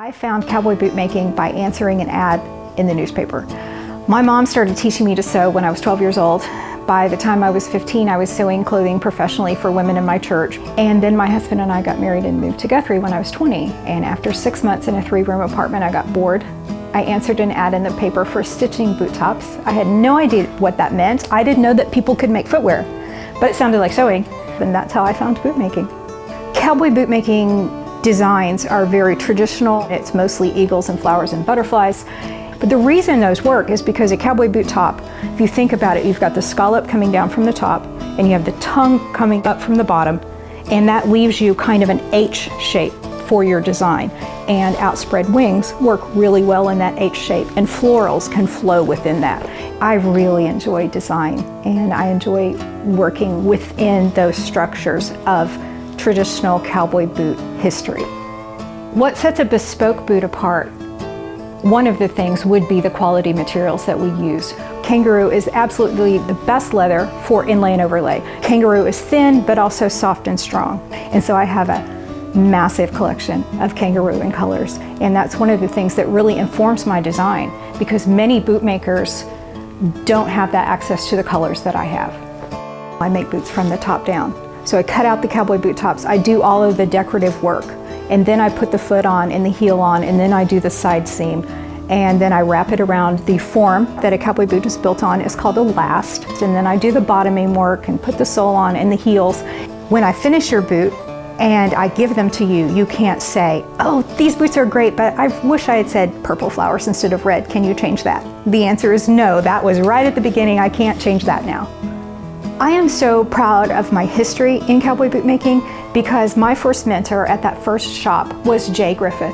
I found cowboy boot making by answering an ad in the newspaper. My mom started teaching me to sew when I was 12 years old. By the time I was 15, I was sewing clothing professionally for women in my church. And then my husband and I got married and moved to Guthrie when I was 20. And after 6 months in a 3-room apartment, I got bored. I answered an ad in the paper for stitching boot tops. I had no idea what that meant. I didn't know that people could make footwear, but it sounded like sewing. And that's how I found boot making. Cowboy boot making designs are very traditional. It's mostly eagles and flowers and butterflies. But the reason those work is because a cowboy boot top, if you think about it, you've got the scallop coming down from the top and you have the tongue coming up from the bottom, and that leaves you kind of an H shape for your design. And outspread wings work really well in that H shape, and florals can flow within that. I really enjoy design, and I enjoy working within those structures of traditional cowboy boot history. What sets a bespoke boot apart? One of the things would be the quality materials that we use. Kangaroo is absolutely the best leather for inlay and overlay. Kangaroo is thin, but also soft and strong. And so I have a massive collection of kangaroo in colors. And that's one of the things that really informs my design, because many boot makers don't have that access to the colors that I have. I make boots from the top down. So I cut out the cowboy boot tops. I do all of the decorative work. And then I put the foot on and the heel on, and then I do the side seam. And then I wrap it around the form that a cowboy boot is built on. It's called a last. And then I do the bottoming work and put the sole on and the heels. When I finish your boot and I give them to you, you can't say, oh, these boots are great, but I wish I had said purple flowers instead of red. Can you change that? The answer is no. That was right at the beginning. I can't change that now. I am so proud of my history in cowboy boot making because my first mentor at that first shop was Jay Griffith.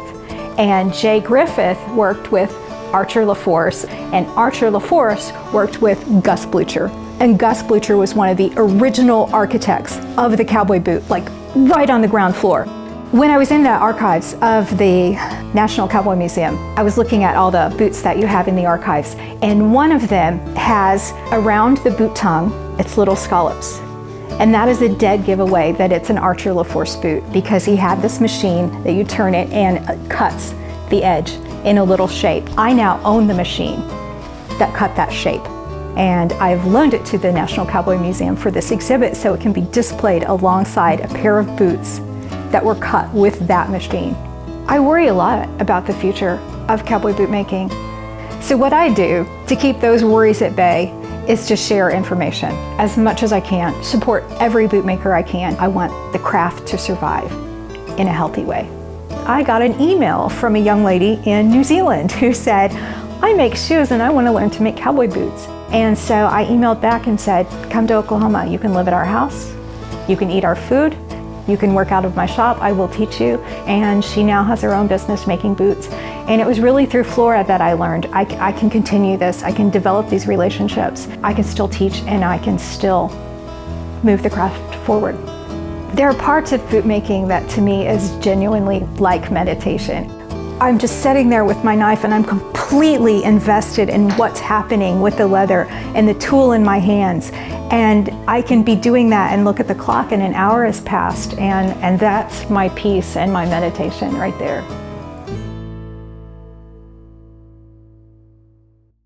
And Jay Griffith worked with Archer LaForce, and Archer LaForce worked with Gus Blucher. And Gus Blucher was one of the original architects of the cowboy boot, like right on the ground floor. When I was in the archives of the National Cowboy Museum, I was looking at all the boots that you have in the archives, and one of them has around the boot tongue its little scallops. And that is a dead giveaway that it's an Archer LaForce boot, because he had this machine that you turn it and it cuts the edge in a little shape. I now own the machine that cut that shape, and I've loaned it to the National Cowboy Museum for this exhibit so it can be displayed alongside a pair of boots that were cut with that machine. I worry a lot about the future of cowboy boot making. So what I do to keep those worries at bay is to share information as much as I can, support every bootmaker I can. I want the craft to survive in a healthy way. I got an email from a young lady in New Zealand who said, I make shoes and I want to learn to make cowboy boots. And so I emailed back and said, come to Oklahoma. You can live at our house. You can eat our food. You can work out of my shop. I will teach you. And she now has her own business making boots. And it was really through Flora that I learned I can continue this. I can develop these relationships. I can still teach, and I can still move the craft forward. There are parts of boot making that to me is genuinely like meditation. I'm just sitting there with my knife and I'm completely invested in what's happening with the leather and the tool in my hands. And I can be doing that and look at the clock and an hour has passed, and that's my peace and my meditation right there.